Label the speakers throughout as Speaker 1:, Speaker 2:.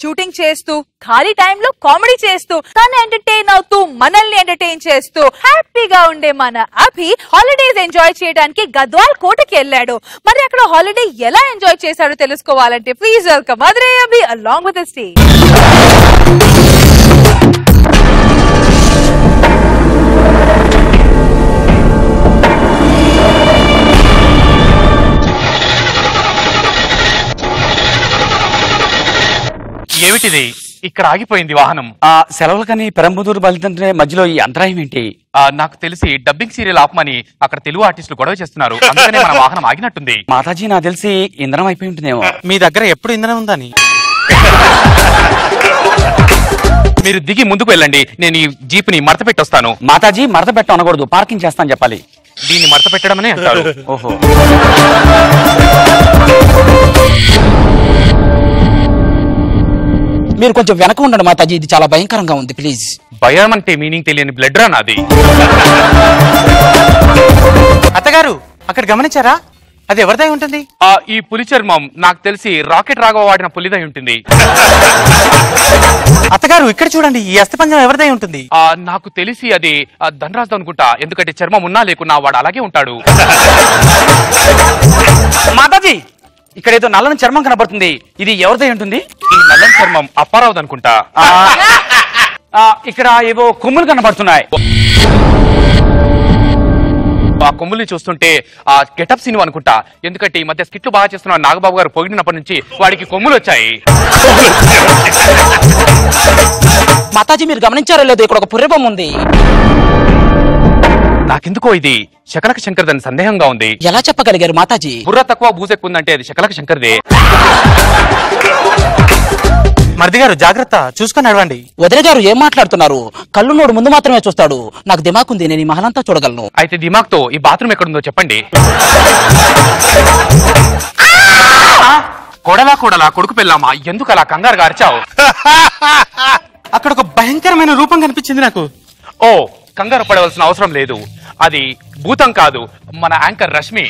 Speaker 1: Shooting చేస్తూ ఖాళీ టైంలో కామెడీ చేస్తూ తను ఎంటర్టైన్ అవుతూ మనల్ని ఎంటర్టైన్ చేస్తూ హ్యాపీగా ఉండే మన అభి హాలిడేస్ ఎంజాయ్ చేయడానికి గద్వాల్ కోటకి వెళ్ళాడు. మరి అక్కడ హాలిడే ఎలా ఎంజాయ్ చేశాడో తెలుసుకోవాలంటే please welcome Madurai Abhi along with the stage.
Speaker 2: ఏమిటిది ఇక్కడ ఆగిపోయింది వాహనం?
Speaker 3: సెలవులు కానీ పెరంబదూరు బలితంటే మధ్యలో ఈ అంతరాయం ఏంటి?
Speaker 2: నాకు తెలిసి డబ్బింగ్ సీరియల్ ఆపమని అక్కడ తెలుగు ఆర్టిస్టులు గొడవ చేస్తున్నారు, అందుకనే మన వాహనం ఆగినట్టుంది.
Speaker 3: మాతాజీ నాకు తెలిసి ఇంధనం అయిపోయి ఉంటుందేమో.
Speaker 4: మీ దగ్గర ఎప్పుడు ఇంధనం ఉందని?
Speaker 2: మీరు దిగి ముందుకు వెళ్ళండి, నేను ఈ జీప్ ని మడత పెట్టొస్తాను.
Speaker 3: మాతాజీ మడత పెట్ట అనకూడదు, పార్కింగ్ చేస్తాను చెప్పాలి.
Speaker 2: దీన్ని మడత పెట్టడమనే అంటారు.
Speaker 3: ఓహో, మీరు కొంచెం వెనక ఉండండి మాతాజీ, ఇది చాలా భయంకరంగా ఉంది ప్లీజ్.
Speaker 2: భయం అంటే మీనింగ్ తెలియని బ్లడ్ రా నాది.
Speaker 4: అత్తగారు అక్కడ గమనించారా? అది ఎవరిదై ఉంటుంది?
Speaker 2: ఈ పులి చర్మం నాకు తెలిసి రాకెట్ రాఘవ వాడిన పులిదై ఉంటుంది.
Speaker 4: అత్తగారు ఇక్కడ చూడండి, ఈ అస్థిపంజరం ఎవరిదై ఉంటుంది?
Speaker 2: నాకు తెలిసి అది ధనరాజు అనుకుంటా, ఎందుకంటే చర్మం ఉన్నా లేకున్నా వాడు అలాగే ఉంటాడు.
Speaker 3: మాతాజీ ఇక్కడ ఏదో నల్లని చర్మం కనబడుతుంది, ఇది ఎవరిదై ఉంటుంది?
Speaker 2: ఈ నల్లని చర్మం అప్పారావుది అనుకుంటా.
Speaker 3: ఇక్కడ ఏవో కొమ్ములు కనబడుతున్నాయి.
Speaker 2: ఆ కొమ్ముల్ని చూస్తుంటే ఆ గెటప్ సీన్ అనుకుంటా, ఎందుకంటే ఈ మధ్య స్కిట్లు బాగా చేస్తున్న నాగబాబు గారు పొగిడినప్పటి నుంచి వాడికి కొమ్ములు వచ్చాయి.
Speaker 3: మాతాజీ మీరు గమనించారో లేదో, ఇక్కడ ఒక పుర్రె బొమ్మ ఉంది.
Speaker 2: నాకెందుకో ఇది శకలక శంకర్దని సందేహంగా ఉంది.
Speaker 3: ఎలా చెప్పగలిగారు మాతాజీ?
Speaker 2: బుర్ర తక్కువ బూజెక్కుందంటే అది శకలక శంకర్దే.
Speaker 4: మరిది గారు జాగ్రత్త, చూసుకొని నడవండి.
Speaker 3: వదిన గారు ఏం మాట్లాడుతున్నారు? కళ్ళు నోడు ముందు మాత్రమే చూస్తాడు, నాకు దిమాక్ ఉంది, నేను ఈ మహలంతా చూడగలను.
Speaker 2: అయితే దిమాగ్ తో ఈ బాత్రూమ్ ఎక్కడుందో చెప్పండి. కొడలా కొడుకు పెళ్ళామా, ఎందుకు అలా కంగారుగా అరిచావు?
Speaker 4: అక్కడ ఒక భయంకరమైన రూపం కనిపించింది నాకు.
Speaker 2: ఓ, కంగారు పడవలసిన అవసరం లేదు, అది భూతం కాదు, మన యాంకర్ రష్మి.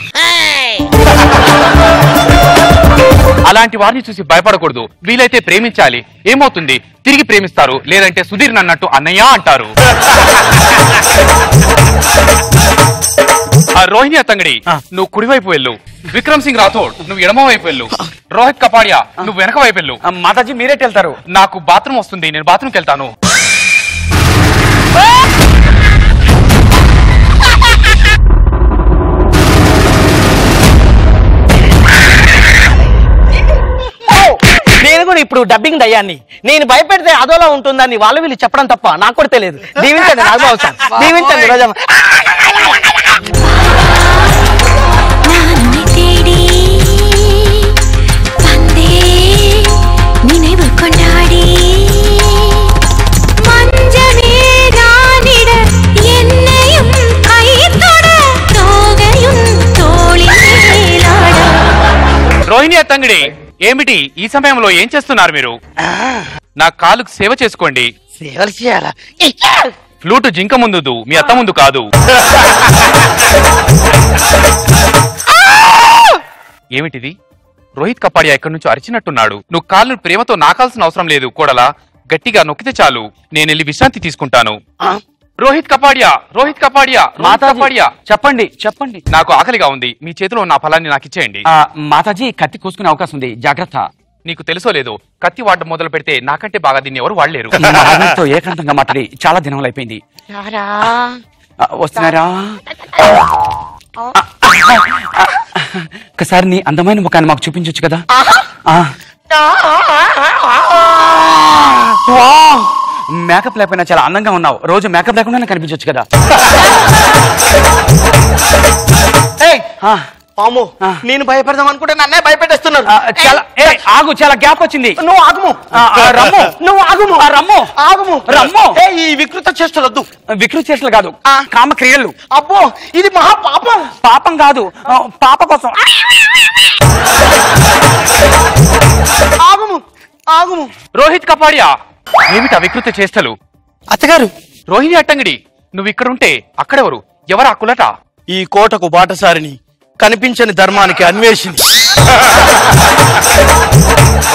Speaker 2: అలాంటి వారిని చూసి భయపడకూడదు, వీలైతే ప్రేమించాలి. ఏమవుతుంది, తిరిగి ప్రేమిస్తారు, లేదంటే సుధీర్ నన్నట్టు అన్నయ్య అంటారు. రోహిణి అత్తంగడి నువ్వు కుడివైపు వెళ్ళు, విక్రమ్ సింగ్ రాథోడ్ నువ్వు ఎడమ వైపు వెళ్ళు, రోహిత్ కపాడియా నువ్వు వెనక వైపు వెళ్ళు.
Speaker 3: మాతాజీ మీరేట్ వెళ్తారు?
Speaker 2: నాకు బాత్రూమ్ వస్తుంది, నేను బాత్రూమ్కి వెళ్తాను.
Speaker 5: నేను కూడా ఇప్పుడు డబ్బింగ్ దయ్యాన్ని, నేను భయపెడితే అదోలా ఉంటుందని వాళ్ళు వీళ్ళు చెప్పడం తప్ప నాకు కూడా తెలియదు. దీవించండి నాగబాబు సార్, దీవించండి రోజమ్మ.
Speaker 2: రోహిణి అత్తంగడి ఏమిటి ఈ సమయంలో ఏం చేస్తున్నారు మీరు? నా కాలుకు సేవ చేసుకోండి.
Speaker 5: సేవలు చేయాలా?
Speaker 2: ఫ్లూట్ జింక ముందు, మీ అత్త ముందు కాదు. ఏమిటిది? రోహిత్ కపాడియా ఎక్కడి నుంచో అరిచినట్టున్నాడు. నువ్వు కాళ్ళు ప్రేమతో నాకాల్సిన అవసరం లేదు కోడలా, గట్టిగా నొక్కితే చాలు, నేను వెళ్ళి విశ్రాంతి తీసుకుంటాను. రోహిత్ కపాడియా, రోహిత్ కపాడియా, కపాడియా
Speaker 3: చెప్పండి చెప్పండి.
Speaker 2: నాకు ఆకలిగా ఉంది, మీ చేతిలో ఉన్న ఫలాన్ని నాకు ఇచ్చేయండి.
Speaker 3: మాతాజీ కత్తి కోసుకునే అవకాశం ఉంది, జాగ్రత్త.
Speaker 2: నీకు తెలుసో లేదో, కత్తి వాడడం మొదలు పెడితే నాకంటే బాగా దీన్ని ఎవరు వాడలేరు.
Speaker 3: ఏకాంతంగా మాట్లాడి చాలా దినాలు అయిపోయింది. వస్తున్నారా? ఒకసారి నీ అందమైన ముఖాన్ని మాకు చూపించొచ్చు కదా? మేకప్ లేకపోయినా చాలా అందంగా ఉన్నావు, రోజు మేకప్ లేకుండా కనిపించొచ్చు కదా?
Speaker 5: పాము, నేను భయపెడదాం అనుకుంటే నన్నే భయపెట్టేస్తున్నారు.
Speaker 3: ఆగు, చాలా గ్యాప్ వచ్చింది.
Speaker 5: నువ్వు ఆగుము,
Speaker 3: రమ్ము,
Speaker 5: నువ్వు ఆగుము,
Speaker 3: రమ్ము,
Speaker 5: ఆగుము,
Speaker 3: రమ్ము.
Speaker 5: ఈ వికృత చేష్టలొద్దు.
Speaker 3: వికృత చేష్టలు కాదు, కామక్రియలు.
Speaker 5: అబ్బో, ఇది మహా పాపం.
Speaker 3: పాపం కాదు, పాప కోసం.
Speaker 5: ఆగుము, ఆగుము.
Speaker 2: రోహిత్ కపాడియా, ఏమిటా వికృతి చేష్టలు?
Speaker 4: అత్తగారు,
Speaker 2: రోహిణి అట్టంగిడి, నువ్వు ఇక్కడుంటే అక్కడెవరు? ఎవరా కులట?
Speaker 5: ఈ కోటకు బాటసారిని, కనిపించని ధర్మానికి అన్వేషిని.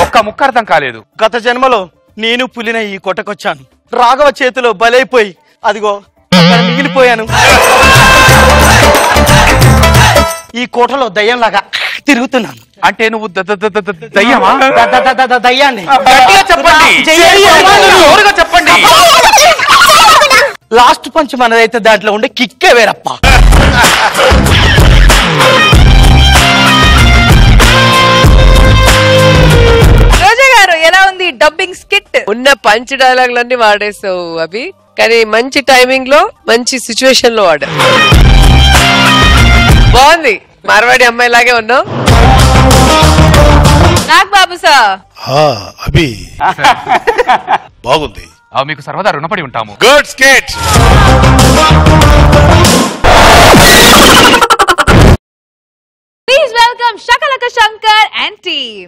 Speaker 2: ఒక్క ముక్క అర్థం కాలేదు.
Speaker 5: గత జన్మలో నేను పులిన ఈ కొట్టకొచ్చాను. రాఘవ చేతిలో బలైపోయి అదిగో అక్కడ మిగిలిపోయాను. ఈ కోటలో దయ్యంలాగా తిరుగుతున్నాను.
Speaker 2: అంటే నువ్వు దయ్యమా?
Speaker 5: దయ్యాన్ని
Speaker 2: చెప్పండి.
Speaker 5: లాస్ట్ పంచ్ మనదైతే దాంట్లో ఉండే కిక్కే వేరప్ప.
Speaker 1: రోజా గారు ఎలా ఉంది డబ్బింగ్ స్కిట్?
Speaker 6: ఉన్న పంచ్ డైలాగులన్నీ వాడేసావు అభి, కానీ మంచి టైమింగ్ లో మంచి సిచ్యువేషన్ లో వాడా. బాగుంది, మార్వాడి అమ్మాయి లాగే ఉన్నావు.
Speaker 1: నాగ్ బాబు సార్
Speaker 7: అభి బాగుంది.
Speaker 2: మీకు సర్వదా రుణపడి ఉంటాము.
Speaker 7: Good sketch.
Speaker 1: Please welcome Shakalaka Shankar and team.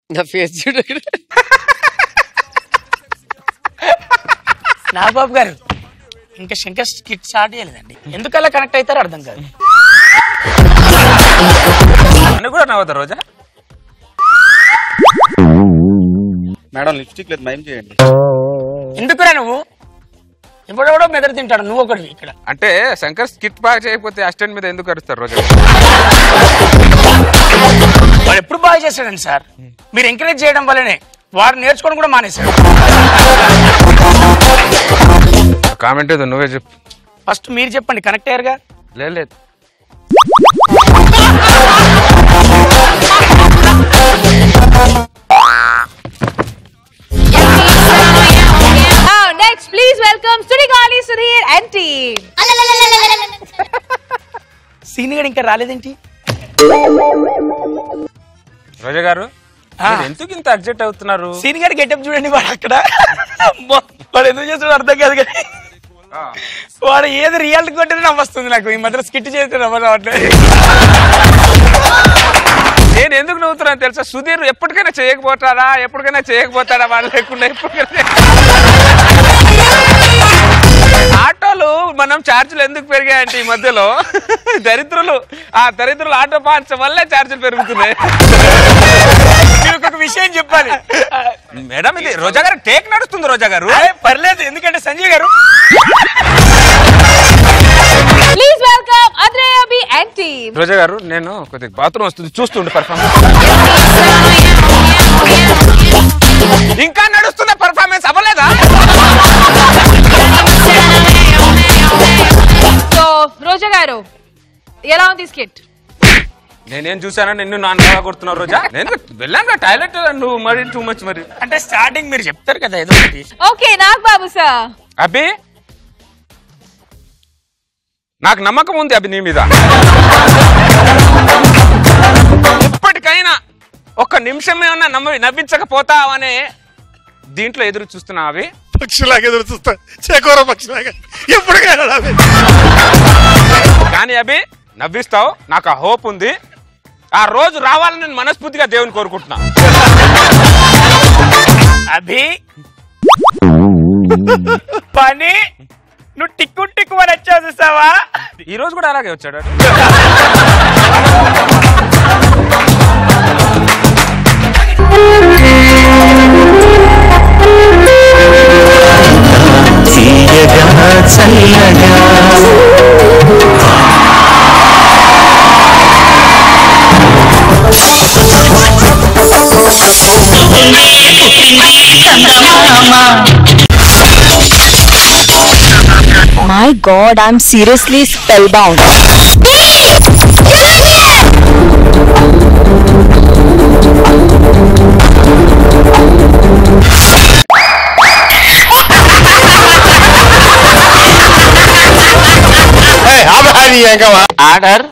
Speaker 6: నా ఫేస్ చూడ.
Speaker 3: నాగబాబు గారు ఇంకా శంకర్ స్కిట్ స్టార్ట్ చేయలేదండి. ఎందుకలా కనెక్ట్ అవుతారో అర్థం కాదు.
Speaker 4: నన్ను కూడా నవ్వద్దు రోజా.
Speaker 7: మేడం లిప్స్టిక్ లేదు, నయం చేయండి.
Speaker 3: ఎందుకురా నువ్వు ఎప్పుడెవడో మెదడు తింటాడు, నువ్వు ఒకటి ఇక్కడ.
Speaker 4: అంటే శంకర్ స్కిట్ బాగా చేయకపోతే అసిస్టెంట్ మీద ఎందుకు అరుస్తారు రోజా?
Speaker 3: వాడు ఎప్పుడు బాగా చేశాడండి సార్, మీరు ఎంకరేజ్ చేయడం వల్లనే వాడు నేర్చుకోవడం కూడా మానేశాడు.
Speaker 4: కామెంట్ ఏదో నువ్వే చెప్పు.
Speaker 3: ఫస్ట్ మీరు చెప్పండి, కనెక్ట్ అయ్యారుగా.
Speaker 4: లేదు
Speaker 1: next please welcome Sudigali Sudheer and team.
Speaker 3: Senior ఇంకా రాలేదేంటి
Speaker 4: రోజా గారు? ఎందుకు ఇంత అడ్జెక్ట్ అవుతున్నారు?
Speaker 3: సీనియర్ గెటప్ చూడండి, వాడు అక్కడ వాడు ఎందుకు చేస్తాడు అర్థం కాదు, కానీ వాడు ఏది రియాలిటీ కొట్టేది నవ్వొస్తుంది నాకు. ఈ మధ్య స్కిట్ చేస్తే నవ్వట్లేదు.
Speaker 4: నేను ఎందుకు నవ్వుతున్నాను తెలుసా? సుధీర్ ఎప్పటికైనా చేయకపోతాడా వాళ్ళు లేకుండా ఎప్పటికైనా. ఆటోలు మనం ఛార్జీలు ఎందుకు పెరిగాయంటే ఈ మధ్యలో దరిద్రులు ఆటో పార్ట్స్ వల్లే ఛార్జీలు పెరుగుతున్నాయి.
Speaker 3: మీరు ఒక విషయం చెప్పాలి
Speaker 4: మేడం, ఇది రోజా గారు టేక్ నడుస్తుంది. రోజా గారు
Speaker 3: పర్లేదు, ఎందుకంటే సంజయ్ గారు.
Speaker 1: Please welcome Adhire Abhi and team.
Speaker 4: Roja గారు, నేను కొద్దిగా బాత్రూమ్ వస్తుంది, చూస్తుండే పర్ఫార్మెన్స్. ఇంకా నడుస్తున్న పర్ఫార్మెన్స్ అవ్వలేదా?
Speaker 1: సో రోజా గారు ఎలా ఉంది స్కిట్?
Speaker 4: నేనేం చూసానా నిన్ను నాన్నగా కొడుతున్నావు రోజా? నేను వెళ్ళాను టాయిలెట్, నువ్వు మరి టూ మచ్ మరి.
Speaker 3: అంటే స్టార్టింగ్ మీరు చెప్తారు కదా ఏదో ఒకటి.
Speaker 1: ఓకే నాగ్ బాబు సార్.
Speaker 4: అభి, నాకు నమ్మకం ఉంది అభి నీ మీద. ఇప్పటికైనా ఒక్క నిమిషం ఏమన్నా నవ్వించకపోతావనే దీంట్లో ఎదురు చూస్తున్నా అవి.
Speaker 7: పక్షిలాగా ఎదురు చూస్తా, చేకూర పక్షిలాగా ఎప్పటికైనా.
Speaker 4: కానీ అభి నవ్విస్తావు, నాకు ఆ హోప్ ఉంది. ఆ రోజు రావాలని నేను మనస్ఫూర్తిగా దేవుని కోరుకుంటున్నా.
Speaker 3: అభి పని నువ్వు టిక్కు అని వచ్చావు చూసావా?
Speaker 4: ఈ రోజు కూడా అలాగే వచ్చాడు.
Speaker 8: My God, I'm seriously spellbound.
Speaker 5: Order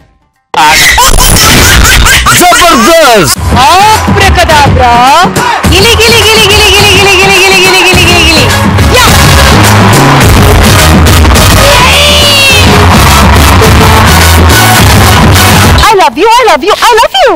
Speaker 8: Jabardast! Abracadabra! Gili gili gili gili gili gili gili gili gili gili gili gili. Yeah! I love you, I love you, I love you!